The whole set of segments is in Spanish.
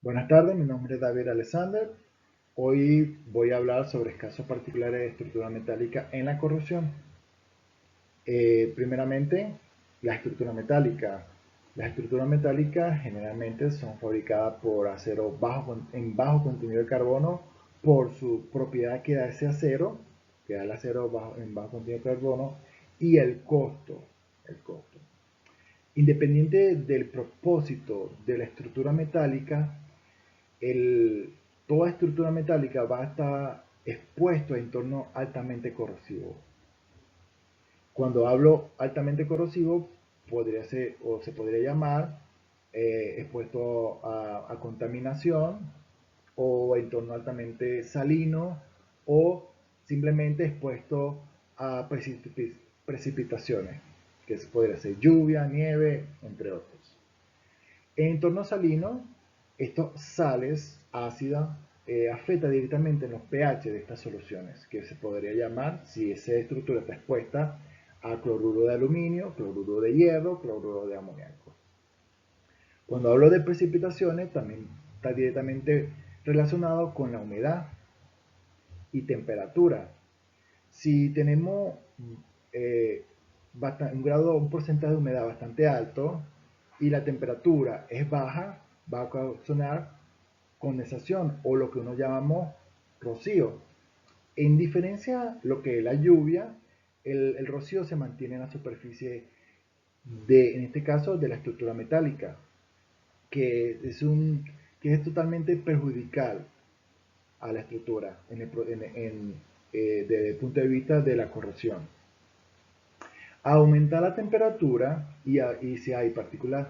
Buenas tardes, mi nombre es David Alexander. Hoy voy a hablar sobre casos particulares de estructura metálica en la corrosión. Primeramente, la estructura metálica. Las estructuras metálicas generalmente son fabricadas por acero en bajo contenido de carbono por su propiedad que da ese acero, que da el acero en bajo contenido de carbono, y el costo. El costo. Independiente del propósito de la estructura metálica, el, toda estructura metálica va a estar expuesto a entorno altamente corrosivo. Cuando hablo altamente corrosivo, podría ser o se podría llamar expuesto a contaminación o entorno altamente salino o simplemente expuesto a precipitaciones, que podría ser lluvia, nieve, entre otros. En entorno salino, estos sales ácidas afectan directamente en los pH de estas soluciones, que se podría llamar, si esa estructura está expuesta, a cloruro de aluminio, cloruro de hierro, cloruro de amoníaco. Cuando hablo de precipitaciones, también está directamente relacionado con la humedad y temperatura. Si tenemos eh, un porcentaje de humedad bastante alto y la temperatura es baja, va a ocasionar condensación o lo que uno llamamos rocío. En diferencia lo que es la lluvia, el rocío se mantiene en la superficie en este caso, de la estructura metálica, que es, que es totalmente perjudicial a la estructura desde el punto de vista de la corrosión. Aumentar la temperatura y si hay partículas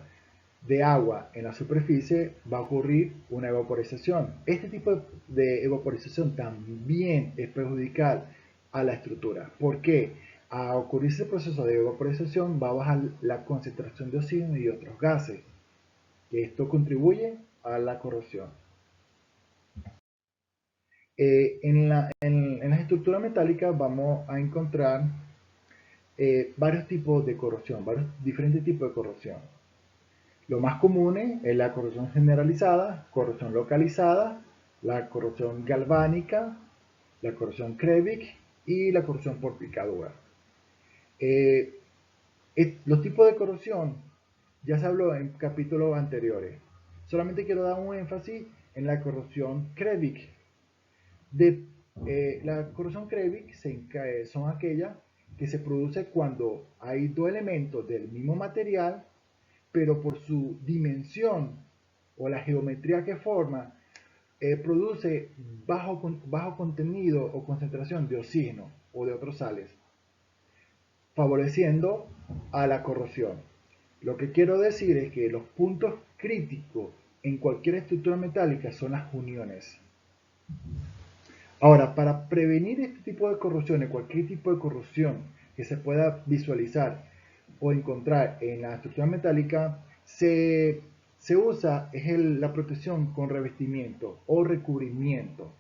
de agua en la superficie, va a ocurrir una evaporización. Este tipo de evaporización también es perjudicial a la estructura. ¿Por qué? A ocurrir ese proceso de evaporización va a bajar la concentración de oxígeno y otros gases, que esto contribuye a la corrosión. En las estructuras metálicas vamos a encontrar varios tipos de corrosión, varios diferentes tipos de corrosión. Lo más común es la corrosión generalizada, corrosión localizada, la corrosión galvánica, la corrosión Krevik y la corrosión por picadura. Eh, los tipos de corrosión ya se habló en capítulos anteriores. Solamente quiero dar un énfasis en la corrosión Krevik. La corrosión Krevik son aquellas que se produce cuando hay dos elementos del mismo material, pero por su dimensión o la geometría que forma, produce bajo contenido o concentración de oxígeno o de otros sales, favoreciendo a la corrosión. Lo que quiero decir es que los puntos críticos en cualquier estructura metálica son las uniones. Ahora, para prevenir este tipo de corrosiones, cualquier tipo de corrosión que se pueda visualizar o encontrar en la estructura metálica, se usa la protección con revestimiento o recubrimiento.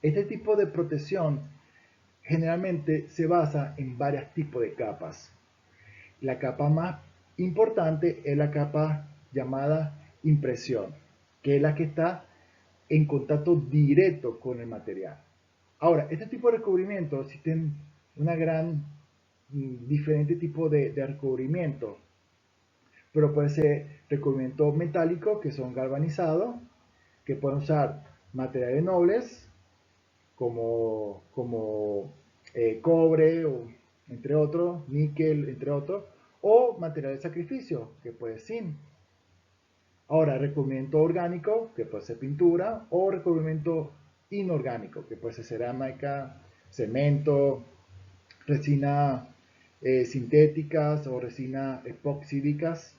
Este tipo de protección generalmente se basa en varios tipos de capas. La capa más importante es la capa llamada impresión, que es la que está en contacto directo con el material. Ahora, este tipo de recubrimiento existen una gran diferente tipo de recubrimiento, pero puede ser recubrimiento metálico, que son galvanizados, que pueden usar materiales nobles como cobre, entre otros, níquel, entre otros, o material de sacrificio, que puede ser zinc. Ahora, recubrimiento orgánico, que puede ser pintura, o recubrimiento inorgánico, que puede ser cerámica, cemento, resina sintéticas o resina epoxídicas,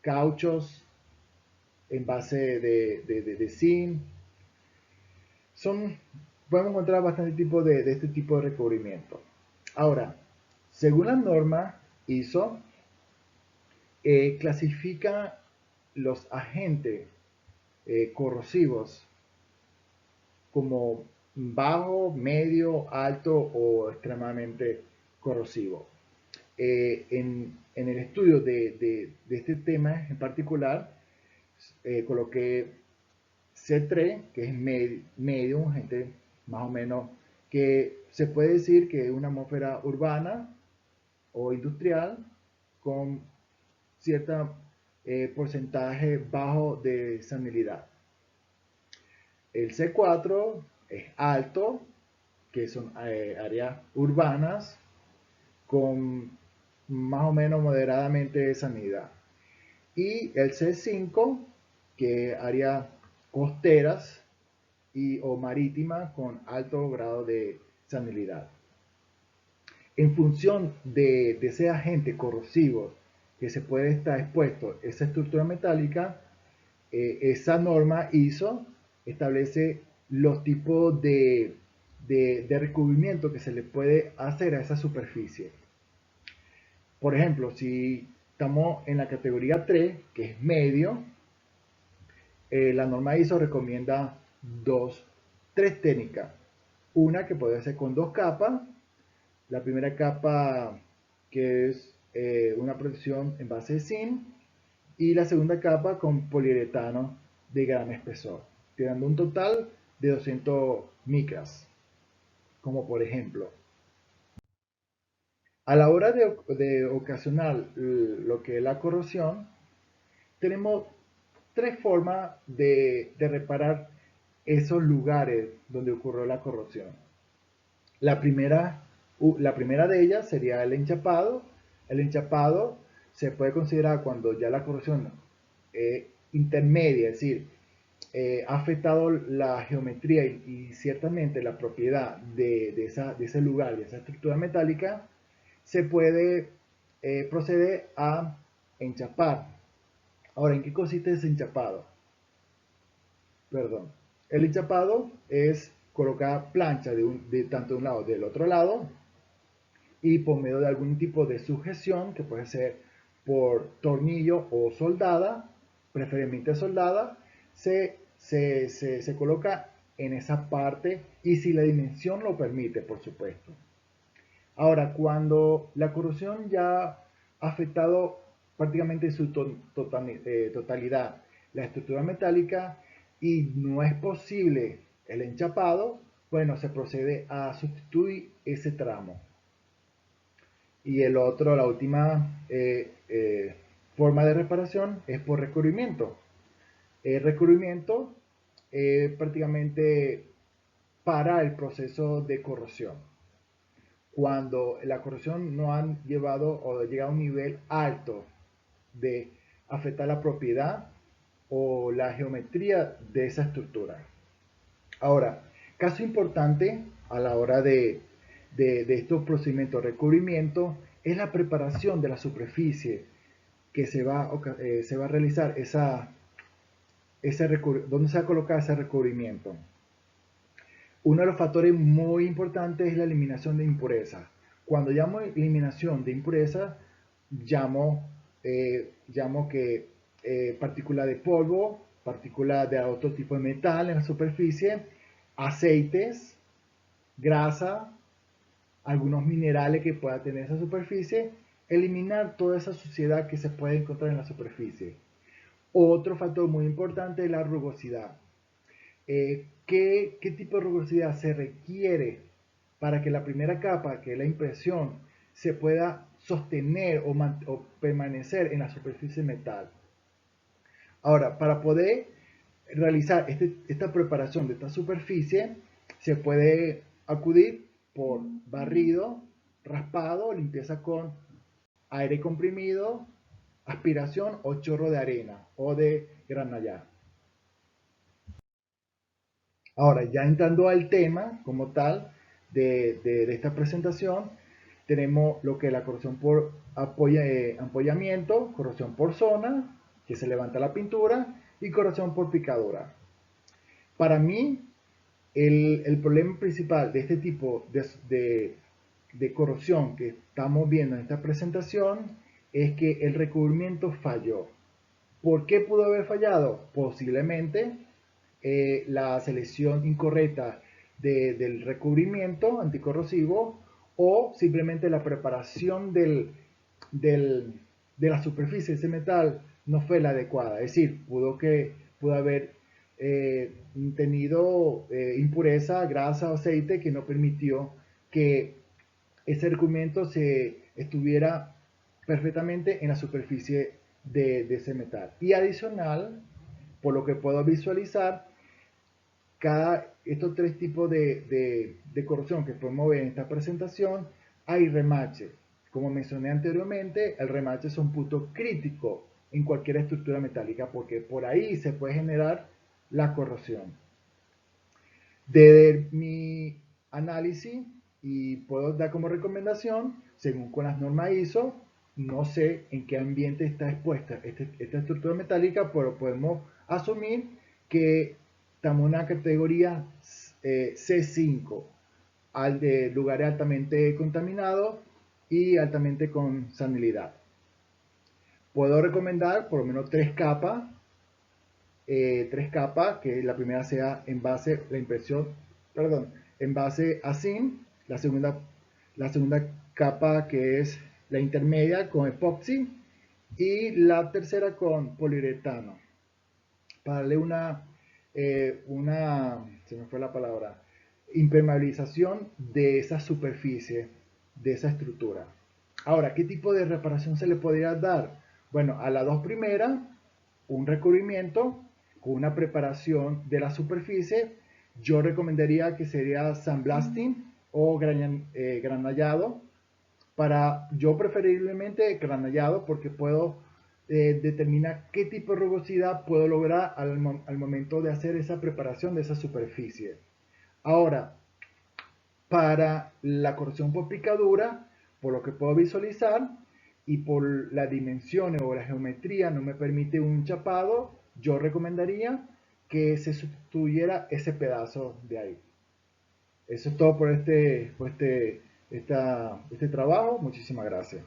cauchos en base de zinc. Son, podemos encontrar bastante tipo de este tipo de recubrimiento. Ahora, según la norma ISO, clasifica los agentes corrosivos como bajo, medio, alto o extremadamente corrosivo. En el estudio de este tema en particular, Coloqué C3, que es medio, gente más o menos, que se puede decir que es una atmósfera urbana o industrial con cierto porcentaje bajo de salinidad. El C4 es alto, que son áreas urbanas con más o menos moderadamente salinidad. Y el C5, que es áreas costeras o marítimas con alto grado de salinidad. En función de ese agente corrosivo que se puede estar expuesto a esa estructura metálica, esa norma ISO establece los tipos de recubrimiento que se le puede hacer a esa superficie. Por ejemplo, si estamos en la categoría 3, que es medio, la norma ISO recomienda tres técnicas. Una que puede ser con dos capas. La primera capa, que es una protección en base de zinc, y la segunda capa con poliuretano de gran espesor, tirando un total de 200 micras, como por ejemplo. A la hora de ocasionar lo que es la corrosión, tenemos tres formas de reparar esos lugares donde ocurrió la corrosión. La primera, la primera de ellas sería el enchapado. El enchapado se puede considerar cuando ya la corrosión intermedia, es decir, ha afectado la geometría y ciertamente la propiedad de ese lugar, de esa estructura metálica, se puede proceder a enchapar. Ahora, ¿en qué consiste ese enchapado? Perdón. El enchapado es colocar plancha tanto de un lado del otro lado y por medio de algún tipo de sujeción, que puede ser por tornillo o soldada, preferiblemente soldada, se coloca en esa parte y si la dimensión lo permite, por supuesto. Ahora, cuando la corrosión ya ha afectado prácticamente en su totalidad la estructura metálica y no es posible el enchapado, bueno, se procede a sustituir ese tramo. Y la última forma de reparación es por recubrimiento. El recubrimiento prácticamente para el proceso de corrosión. Cuando la corrosión no ha llevado o llega a un nivel alto de afectar la propiedad o la geometría de esa estructura. Ahora, caso importante a la hora de estos procedimientos de recubrimiento es la preparación de la superficie que se va a realizar donde se va a colocar ese recubrimiento. Uno de los factores muy importantes es la eliminación de impurezas. Cuando llamo eliminación de impurezas, llamo que partículas de polvo, partículas de otro tipo de metal en la superficie, aceites, grasa, algunos minerales que pueda tener esa superficie, eliminar toda esa suciedad que se puede encontrar en la superficie. Otro factor muy importante es la rugosidad. ¿Qué tipo de rugosidad se requiere para que la primera capa, que es la impresión, se pueda sostener o permanecer en la superficie metal? Ahora, para poder realizar esta preparación de esta superficie, se puede acudir por barrido, raspado, limpieza con aire comprimido, aspiración o chorro de arena o de granallar. Ahora, ya entrando al tema como tal de esta presentación, tenemos lo que es la corrosión por ampollamiento, corrosión por zona, que se levanta la pintura, y corrosión por picadura. Para mí, el problema principal de este tipo de corrosión que estamos viendo en esta presentación es que el recubrimiento falló. ¿Por qué pudo haber fallado? Posiblemente la selección incorrecta del recubrimiento anticorrosivo o simplemente la preparación de la superficie de ese metal no fue la adecuada. Es decir, pudo haber tenido impureza, grasa o aceite que no permitió que ese recubrimiento se estuviera perfectamente en la superficie de ese metal. Y adicional, por lo que puedo visualizar, estos tres tipos de corrosión que podemos ver en esta presentación, hay remache. Como mencioné anteriormente, el remache es un punto crítico en cualquier estructura metálica porque por ahí se puede generar la corrosión. De mi análisis, y puedo dar como recomendación, según con las normas ISO, no sé en qué ambiente está expuesta esta estructura metálica, pero podemos asumir que estamos en una categoría C5, al de lugares altamente contaminados y altamente con salinidad. Puedo recomendar por lo menos tres capas, que la primera sea en base, la impresión, perdón, en base a zinc, la segunda capa que es la intermedia con epoxi y la tercera con poliuretano, para darle se me fue la palabra, impermeabilización de esa superficie, de esa estructura. Ahora, ¿qué tipo de reparación se le podría dar? Bueno, a las dos primeras, un recubrimiento con una preparación de la superficie. Yo recomendaría que sería sandblasting o granallado. Yo preferiblemente granallado porque puedo determinar qué tipo de rugosidad puedo lograr al momento de hacer esa preparación de esa superficie. Ahora, para la corrección por picadura, por lo que puedo visualizar y por las dimensiones o la geometría no me permite un chapado, yo recomendaría que se sustituyera ese pedazo de ahí. Eso es todo por este trabajo. Muchísimas gracias.